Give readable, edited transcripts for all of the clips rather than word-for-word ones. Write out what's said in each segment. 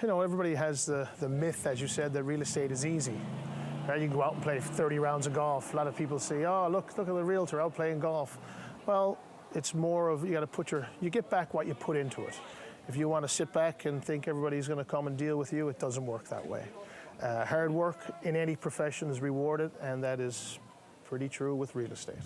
you know, everybody has the myth, as you said, that real estate is easy. Right? You can go out and play 30 rounds of golf. A lot of people say, oh, look at the realtor out playing golf. Well, it's more of, you got to you get back what you put into it. If you want to sit back and think everybody's going to come and deal with you, it doesn't work that way. Hard work in any profession is rewarded, and that is pretty true with real estate.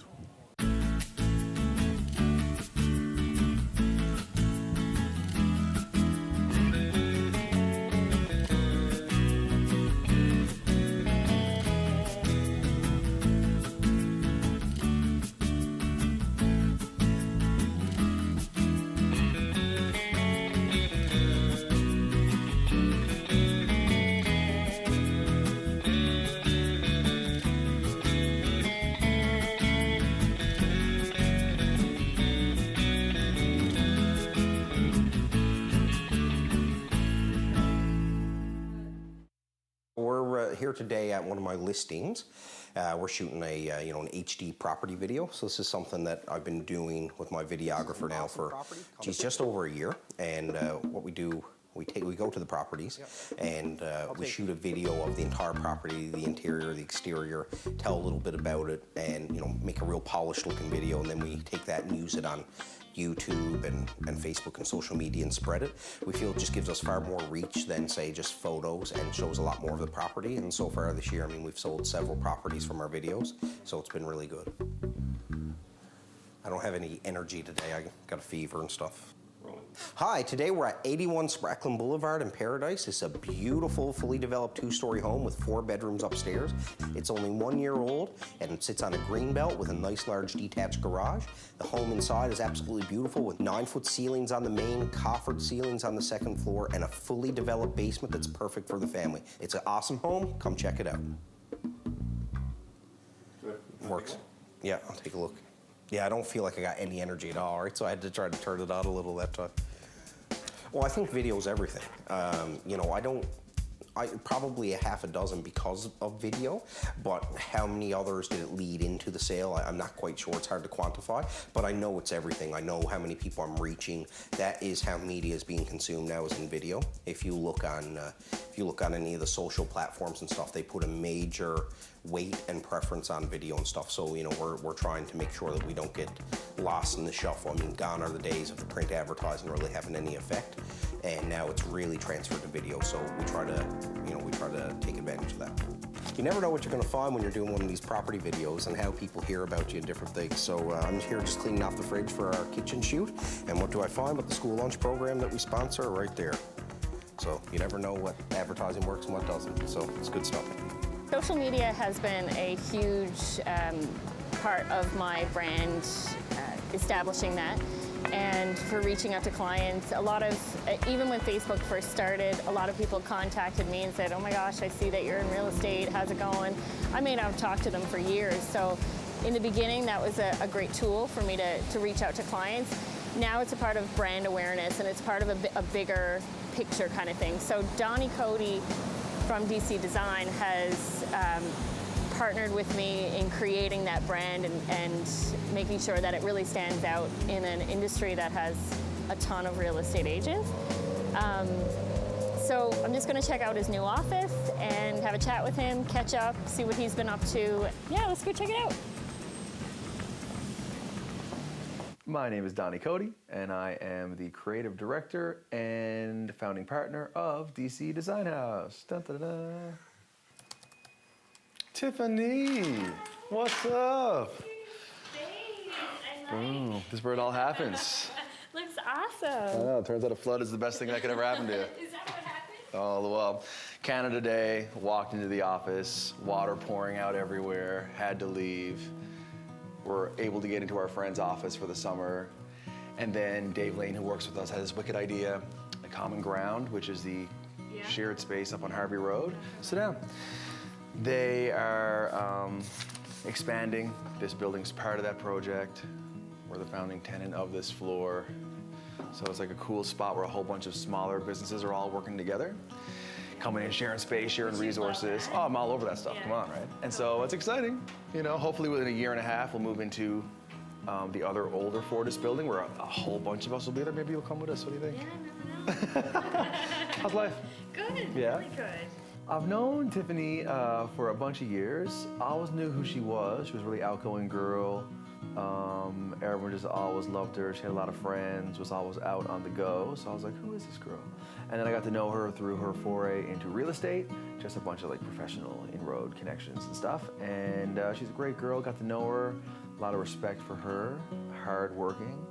Here today at one of my listings. We're shooting a an HD property video. So this is something that I've been doing with my videographer now for just over a year. And what we do, we go to the properties and we shoot a video of the entire property, the interior, the exterior, tell a little bit about it, and make a real polished looking video. And then we take that and use it on YouTube and Facebook and social media and spread it. We feel it just gives us far more reach than, say, just photos, and shows a lot more of the property. And so far this year, I mean, we've sold several properties from our videos, so it's been really good. I don't have any energy today. I got a fever and stuff. Hi, today we're at 81 Sprackland Boulevard in Paradise. It's a beautiful, fully developed 2-story home with 4 bedrooms upstairs. It's only 1 year old, and it sits on a green belt with a nice large detached garage. The home inside is absolutely beautiful with 9-foot ceilings on the main, coffered ceilings on the second floor, and a fully developed basement that's perfect for the family. It's an awesome home. Come check it out. Good. Works. Yeah, I'll take a look. Yeah, I don't feel like I got any energy at all, right? So I had to try to turn it on a little that time. Well, I think video is everything. I probably a half a dozen because of video, but how many others did it lead into the sale? I'm not quite sure. It's hard to quantify, but I know it's everything. I know how many people I'm reaching. That is how media is being consumed now, is in video. If you look on any of the social platforms and stuff, they put a major weight and preference on video and stuff. So we're trying to make sure that we don't get lost in the shuffle. I mean, gone are the days of the print advertising really having any effect, and now it's really transferred to video. So we try to take advantage of that. You never know what you're going to find when you're doing one of these property videos and how people hear about you and different things. So I'm here just cleaning off the fridge for our kitchen shoot, and what do I find but the school lunch program that we sponsor right there. So you never know what advertising works and what doesn't. So it's good stuff. Social media has been a huge part of my brand, establishing that. And for reaching out to clients, a lot of, even when Facebook first started, a lot of people contacted me and said, oh my gosh, I see that you're in real estate, how's it going? I may not have talked to them for years. So in the beginning, that was a great tool for me to reach out to clients. Now it's a part of brand awareness, and it's part of a bigger picture kind of thing. So Donny Cody from DC Design has partnered with me in creating that brand and making sure that it really stands out in an industry that has a ton of real estate agents. So I'm just going to check out his new office and have a chat with him, catch up, see what he's been up to. Yeah, let's go check it out. My name is Donny Cody, and I am the creative director and founding partner of DC Design House. Dun, dun, dun. Tiffany, what's up? Boom, this is where it all happens. Looks awesome. I know, it turns out a flood is the best thing that could ever happen to you. Is that what happened? Oh, well, Canada Day, walked into the office, water pouring out everywhere, had to leave. We're able to get into our friend's office for the summer. And then Dave Lane, who works with us, had this wicked idea, a common ground, which is the shared space up on Harvey Road. Sit down. They are expanding. This building's part of that project. We're the founding tenant of this floor. So it's like a cool spot where a whole bunch of smaller businesses are all working together. Coming in, sharing space, sharing resources. Oh, I'm all over that stuff, come on, right? And so it's exciting. Hopefully within a year and a half, we'll move into the other older Fortis building where a whole bunch of us will be there. Maybe you'll come with us, what do you think? Yeah, I never know. How's life? Good, Yeah? really good. I've known Tiffany for a bunch of years. I always knew who she was. She was a really outgoing girl. Everyone just always loved her. She had a lot of friends, was always out on the go. So I was like, who is this girl? And then I got to know her through her foray into real estate, just a bunch of like professional inroad connections and stuff. And she's a great girl, got to know her, a lot of respect for her, hardworking,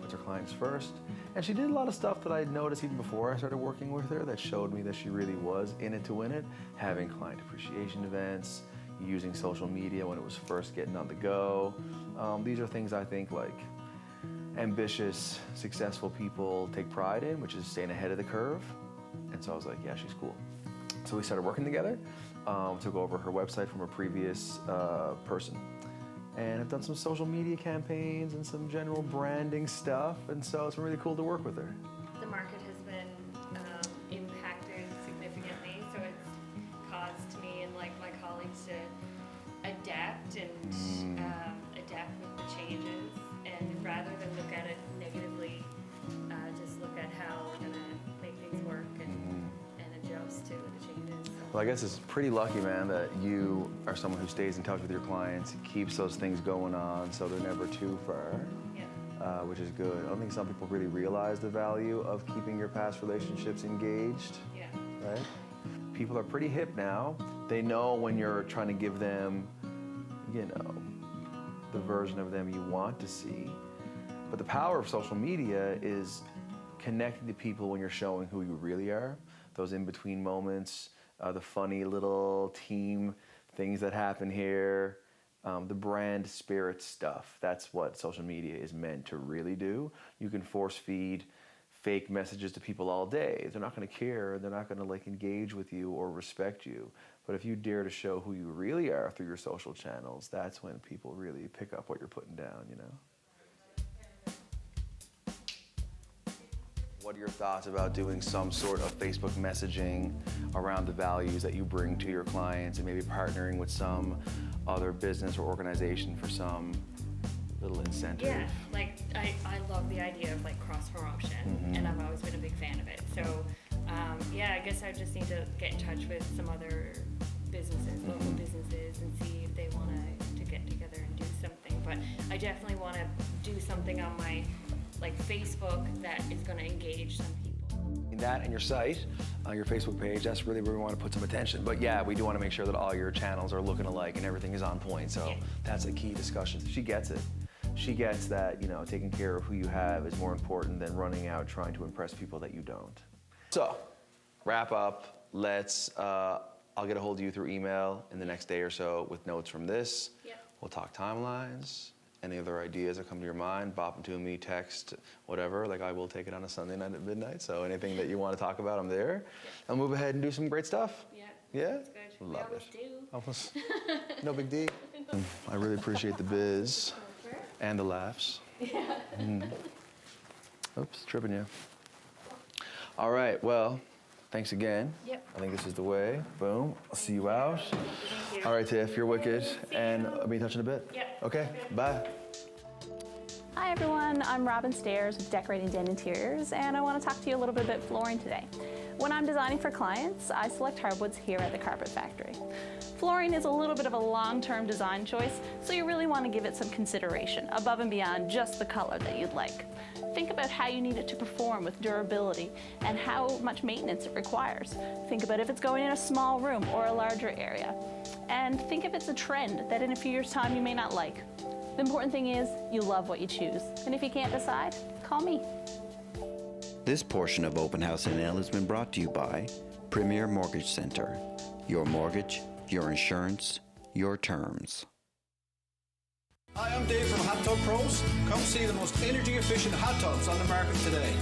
puts her clients first. And she did a lot of stuff that I noticed even before I started working with her that showed me that she really was in it to win it, having client appreciation events, using social media when it was first getting on the go. These are things I think like ambitious, successful people take pride in, which is staying ahead of the curve. And so I was like, yeah, she's cool. So we started working together, took over her website from a previous person. And I've done some social media campaigns and some general branding stuff. And so it's been really cool to work with her. The market has been impacted significantly, so it's caused me and like my colleagues to adapt and adapt with the changes. And rather than look at it negatively, just look at how we're gonna make things work and adjust to the changes. Well, I guess it's pretty lucky, man, that you are someone who stays in touch with your clients, keeps those things going on so they're never too far, which is good. I don't think some people really realize the value of keeping your past relationships engaged, right? People are pretty hip now. They know when you're trying to give them, you know, the version of them you want to see. But the power of social media is connecting to people when you're showing who you really are, those in-between moments, the funny little team things that happen here, the brand spirit stuff. That's what social media is meant to really do. You can force feed fake messages to people all day. They're not gonna care, they're not gonna like engage with you or respect you. But if you dare to show who you really are through your social channels, that's when people really pick up what you're putting down, you know? What are your thoughts about doing some sort of Facebook messaging around the values that you bring to your clients and maybe partnering with some other business or organization for some little incentive? Yeah, like I love the idea of like cross-promotion, and I've always been a big fan of it. So yeah, I guess I just need to get in touch with some other businesses, local businesses, and see if they want to get together and do something. But I definitely want to do something on my like Facebook that is going to engage some people. That and your site, your Facebook page, that's really where we want to put some attention. But yeah, we do want to make sure that all your channels are looking alike and everything is on point. So that's a key discussion. She gets it. She gets that, you know, taking care of who you have is more important than running out trying to impress people that you don't. So, wrap up. Let's, I'll get a hold of you through email in the next day or so with notes from this. We'll talk timelines. Any other ideas that come to your mind, bop them to me, text, whatever. Like I will take it on a Sunday night at midnight. So anything that you want to talk about, I'm there. I'll move ahead and do some great stuff. Yeah? That's good. Love we it. always do. No big deal. I really appreciate the biz and the laughs. Oops, tripping you. All right, well, thanks again. I think this is the way. Boom. I'll see you out. Thank you. All right, Tiff, you're wicked. And I'll be in touch in a bit. Okay, bye. Hi everyone, I'm Robin Stairs with Decorating Den Interiors, and I want to talk to you a little bit about flooring today. When I'm designing for clients, I select hardwoods here at the Carpet Factory. Flooring is a little bit of a long-term design choice, so you really want to give it some consideration above and beyond just the color that you'd like. Think about how you need it to perform with durability and how much maintenance it requires. Think about if it's going in a small room or a larger area. And think if it's a trend that in a few years' time you may not like. The important thing is you love what you choose. And if you can't decide, call me. This portion of Open House NL has been brought to you by Premier Mortgage Center. Your mortgage, your insurance, your terms. Hi, I'm Dave from Hot Tub Pros. Come see the most energy-efficient hot tubs on the market today.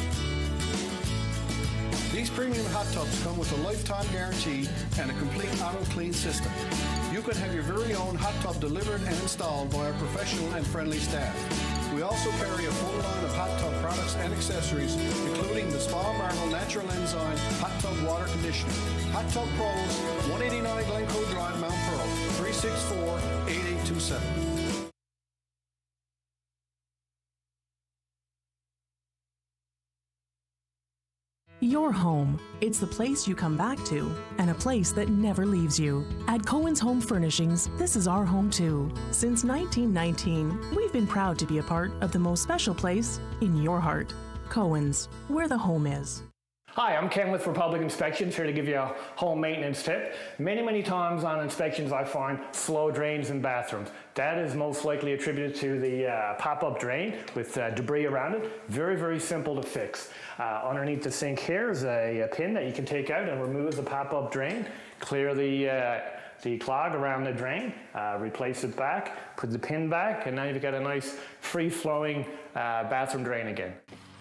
These premium hot tubs come with a lifetime guarantee and a complete auto-clean system. You can have your very own hot tub delivered and installed by our professional and friendly staff. We also carry a full line of hot tub products and accessories, including the Spa Marble Natural Enzyme Hot Tub Water Conditioner. Hot Tub Pros, 189 Glencoe Drive, Mount Pearl, 364-8827. Your home. It's the place you come back to, and a place that never leaves you. At Cohen's Home Furnishings, this is our home too. Since 1919, we've been proud to be a part of the most special place in your heart. Cohen's, where the home is. Hi, I'm Ken with Republic Inspections, here to give you a home maintenance tip. Many times on inspections I find slow drains in bathrooms. That is most likely attributed to the pop-up drain with debris around it. Very simple to fix. Underneath the sink here is a pin that you can take out and remove the pop-up drain, clear the clog around the drain, replace it back, put the pin back, and now you've got a nice free-flowing bathroom drain again.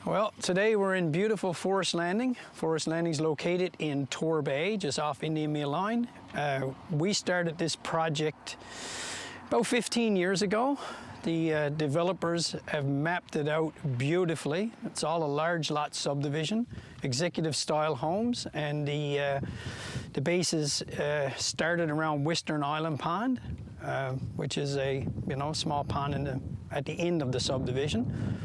Well, today we're in beautiful Forest Landing. Forest Landing is located in Torbay, just off Indian Mill Line. We started this project about 15 years ago. The developers have mapped it out beautifully. It's all a large lot subdivision, executive style homes, and the bases started around Western Island Pond, which is a small pond at the end of the subdivision.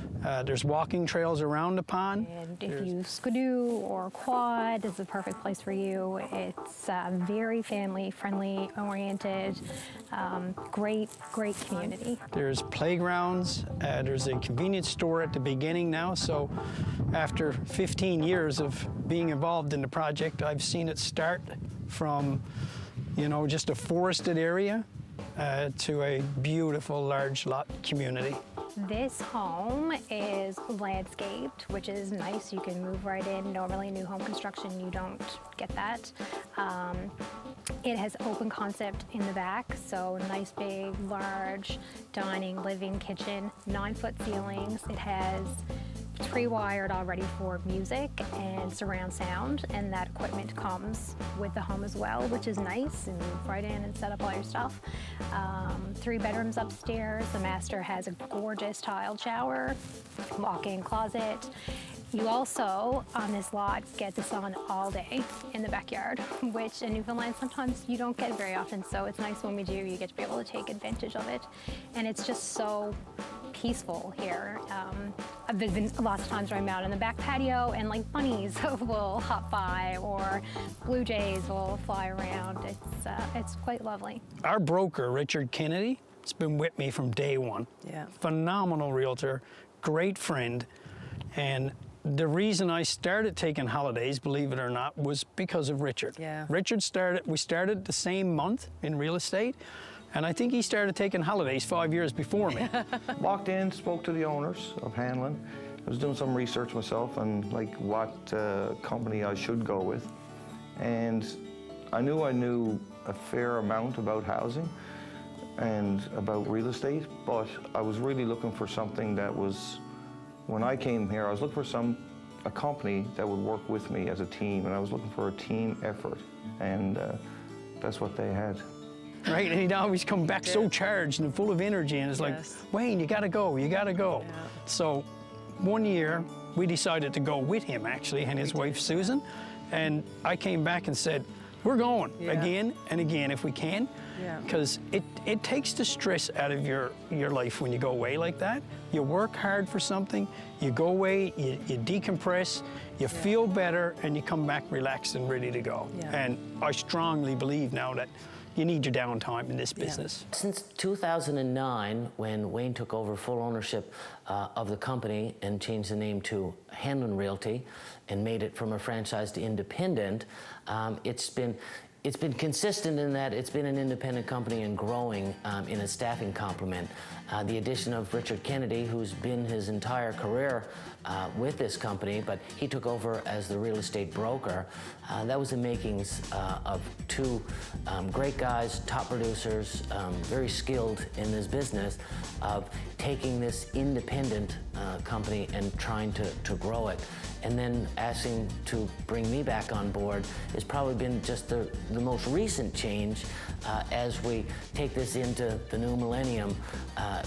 There's walking trails around the pond. And if you skidoo or quad, it's a perfect place for you. It's very family-friendly oriented, great community. There's playgrounds. There's a convenience store at the beginning now. So after 15 years of being involved in the project, I've seen it start from, just a forested area to a beautiful large lot community. This home is landscaped, which is nice. You can move right in. Normally, new home construction, you don't get that. It has open concept in the back, so nice, big, large dining, living, kitchen, 9-foot ceilings. It has pre-wired already for music and surround sound, and that equipment comes with the home as well, which is nice, and move right in and set up all your stuff. 3 bedrooms upstairs. The master has a gorgeous tiled shower, walk-in closet. You also, on this lot, get the sun all day in the backyard, which in Newfoundland sometimes you don't get very often, so it's nice when we do. You get to be able to take advantage of it, and it's just so peaceful here. There's been lots of times where I'm out in the back patio and like bunnies will hop by or blue jays will fly around. It's quite lovely. Our broker, Richard Kennedy, has been with me from day one. Yeah. Phenomenal realtor, great friend, and the reason I started taking holidays, believe it or not, was because of Richard. Yeah. We started the same month in real estate, and I think he started taking holidays 5 years before me. Walked in, spoke to the owners of Hanlon. I was doing some research myself on what company I should go with. And I knew a fair amount about housing and about real estate, but I was really looking for something that was, when I came here, I was looking for a company that would work with me as a team, and I was looking for a team effort, and that's what they had. Right, and he'd always come back so charged and full of energy, and it's like, Wayne, you gotta go. Yeah. So one year, we decided to go with him, actually, and his wife, Susan, and I came back and said, we're going again and again if we can, because it takes the stress out of your life when you go away like that. You work hard for something, you go away, you decompress, you feel better, and you come back relaxed and ready to go. And I strongly believe now that you need your downtime in this business. Since 2009, when Wayne took over full ownership of the company and changed the name to Hanlon Realty and made it from a franchise to independent, it's been consistent in that it's been an independent company and growing in a staffing complement. The addition of Richard Kennedy, who's been his entire career with this company, but he took over as the real estate broker. That was the makings of 2 great guys, top producers, very skilled in this business, of taking this independent company and trying to grow it. And then asking to bring me back on board has probably been just the most recent change as we take this into the new millennium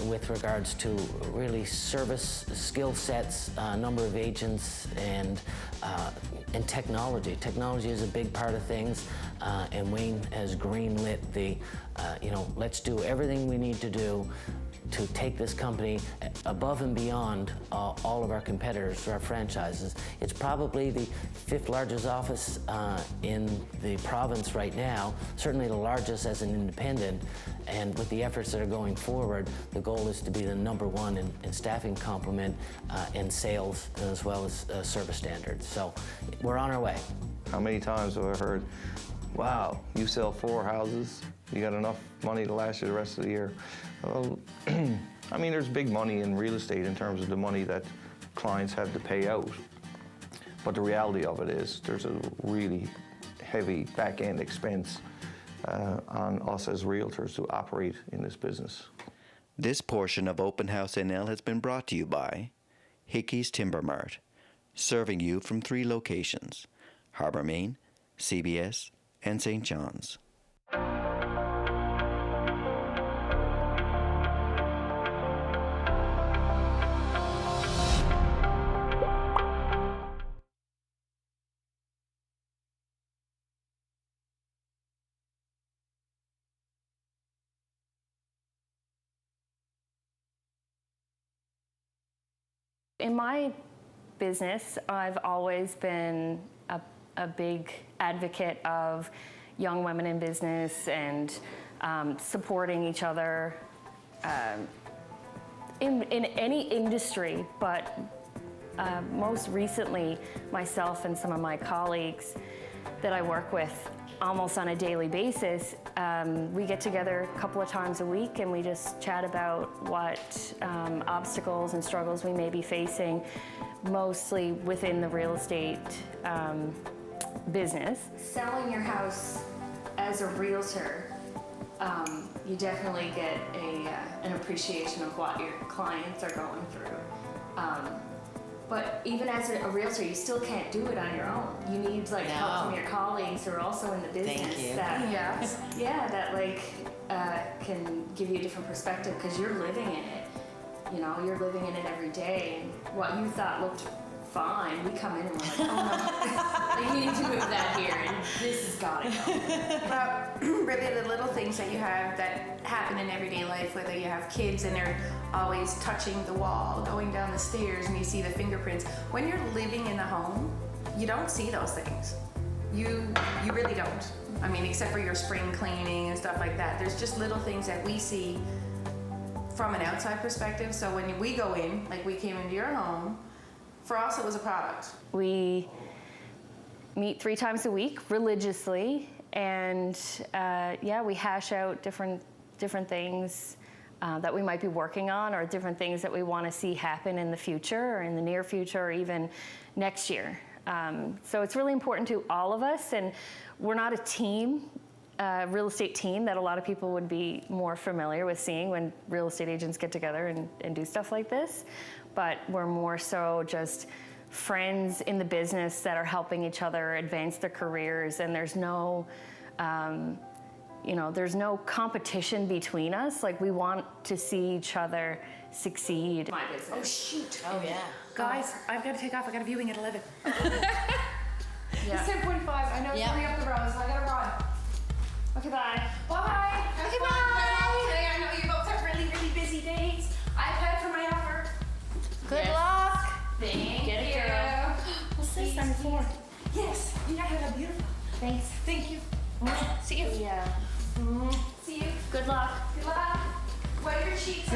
with regards to really service skill sets, number of agents, and technology. Technology is a big part of things, and Wayne has greenlit the, let's do everything we need to do to take this company above and beyond all of our competitors, our franchises. It's probably the 5th largest office in the province right now, certainly the largest as an independent, and with the efforts that are going forward, the goal is to be the #1 in staffing complement in sales as well as service standards. So we're on our way. How many times have I heard, wow, you sell 4 houses, you got enough money to last you the rest of the year? Well, I mean, there's big money in real estate in terms of the money that clients have to pay out. But the reality of it is there's a really heavy back-end expense on us as realtors to operate in this business. This portion of Open House NL has been brought to you by Hickey's Timber Mart, serving you from 3 locations: Harbour Main, CBS, and St. John's. In my business, I've always been a big advocate of young women in business and supporting each other in any industry, but most recently, myself and some of my colleagues that I work with almost on a daily basis, we get together a couple of times a week and we just chat about what obstacles and struggles we may be facing, mostly within the real estate business. Selling your house as a realtor, you definitely get an appreciation of what your clients are going through. But even as a realtor, you still can't do it on your own. You need help from your colleagues who are also in the business that can give you a different perspective because you're living in it. You know, you're living in it every day. And what you thought looked fine, we come in and we're like, oh no, you need to move that here, and this has got to go. Well, really the little things that you have that happen in everyday life, whether you have kids and they're always touching the wall, going down the stairs, and you see the fingerprints. When you're living in a home, you don't see those things. You really don't. I mean, except for your spring cleaning and stuff like that. There's just little things that we see from an outside perspective. So when we go in, like we came into your home, for us it was a product. We meet 3 times a week religiously, and we hash out different things that we might be working on, or different things that we want to see happen in the future, or in the near future, or even next year. So it's really important to all of us, and we're not a team, real estate team that a lot of people would be more familiar with seeing when real estate agents get together and do stuff like this. But we're more so just friends in the business that are helping each other advance their careers, and there's no there's no competition between us. Like, we want to see each other succeed. My business. Oh shoot. Oh yeah. Guys, I've got to take off. I got a viewing at 11. Yeah. It's 10:45. I know it's coming up the road, so I gotta run. Okay, bye. Bye. Okay, bye. Today, I know you both have really, really busy days. I've had for my offer. Good luck. Thank Get it, you. girl. What's this number 4? Yes. You got her beautiful. Thanks. Thank you. See you. Yeah. See you. Good luck. Good luck. Wet your cheeks.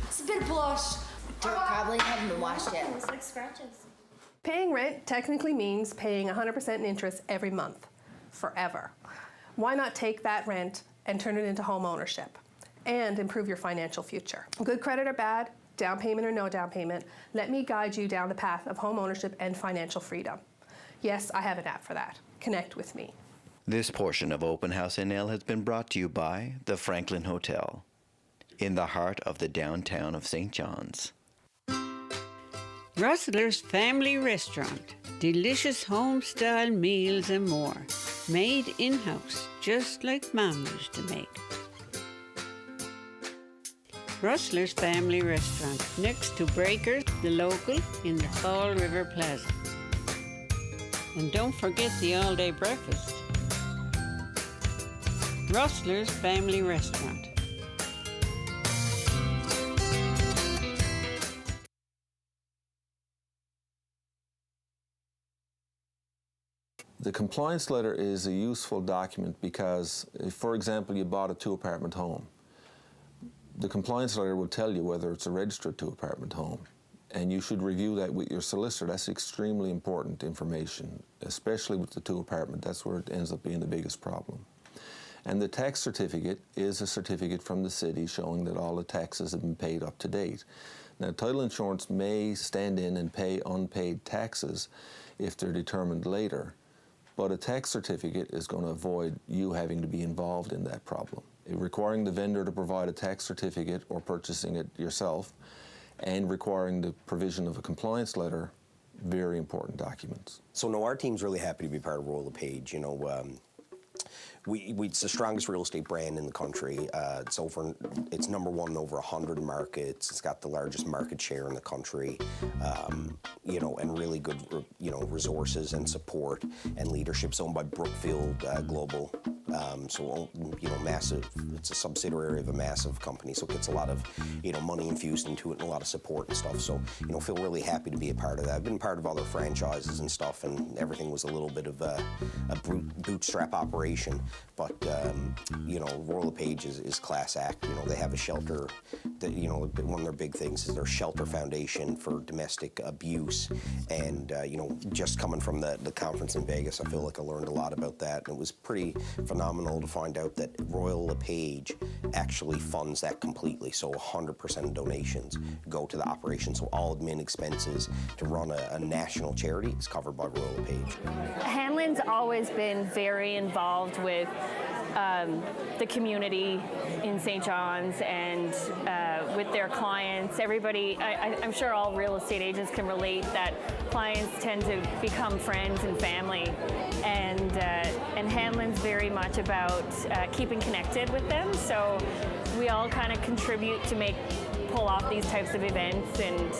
It's a bit of blush. Dirt probably haven't been washed yet. It's like scratches. Paying rent technically means paying 100% in interest every month, forever. Why not take that rent and turn it into home ownership and improve your financial future? Good credit or bad, down payment or no down payment, let me guide you down the path of home ownership and financial freedom. Yes, I have an app for that. Connect with me. This portion of Open House NL has been brought to you by the Franklin Hotel, in the heart of the downtown of St. John's. Rustler's Family Restaurant. Delicious home-style meals and more. Made in-house, just like Mom used to make. Rustler's Family Restaurant, next to Breakers, the local, in the Fall River Plaza. And don't forget the all-day breakfast. Rustler's Family Restaurant. The compliance letter is a useful document because, if, for example, you bought a 2-apartment home, the compliance letter will tell you whether it's a registered 2-apartment home, and you should review that with your solicitor. That's extremely important information, especially with the 2-apartment. That's where it ends up being the biggest problem. And the tax certificate is a certificate from the city showing that all the taxes have been paid up to date. Now, title insurance may stand in and pay unpaid taxes if they're determined later, but a tax certificate is going to avoid you having to be involved in that problem. Requiring the vendor to provide a tax certificate or purchasing it yourself, and requiring the provision of a compliance letter, very important documents. So no, our team's really happy to be part of Royal LePage. You know, it's the strongest real estate brand in the country. It's #1 in over 100 markets. It's got the largest market share in the country. You know, and really good, you know, resources and support and leadership. It's owned by Brookfield Global. So, you know, massive, it's a subsidiary of a massive company, so it gets a lot of, you know, money infused into it and a lot of support and stuff. So, you know, feel really happy to be a part of that. I've been part of other franchises and stuff, and everything was a little bit of a bootstrap operation. But, you know, Royal LePage is class act. You know, they have a shelter, that, you know, one of their big things is their shelter foundation for domestic abuse. And, you know, just coming from the conference in Vegas, I feel like I learned a lot about that. And it was pretty phenomenal to find out that Royal LePage actually funds that completely. So 100% of donations go to the operation. So all admin expenses to run a national charity is covered by Royal LePage. Hanlon's always been very involved with the community in St. John's and with their clients. Everybody, I'm sure all real estate agents can relate that clients tend to become friends and family, and Hanlon's very much about keeping connected with them. So we all kind of contribute to pull off these types of events, and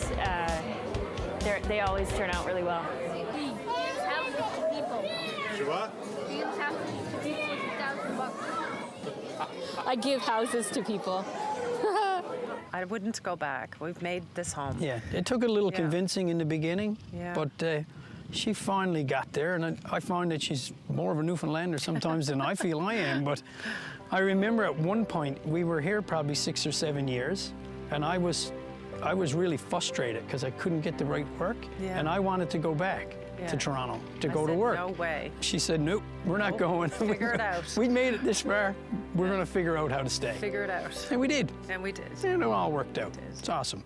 they always turn out really well. I give houses to people. I wouldn't go back. We've made this home. Yeah, it took a little convincing in the beginning, but she finally got there, and I find that she's more of a Newfoundlander sometimes than I feel I am. But I remember at one point, we were here probably 6 or 7 years, and I was really frustrated because I couldn't get the right work, and I wanted to go back to Toronto to go to work. No way. She said, nope, we're not going. Figure it out. We made it this far. We're going to figure out how to stay. Figure it out. And we did. And we did. And it all worked out. It's awesome.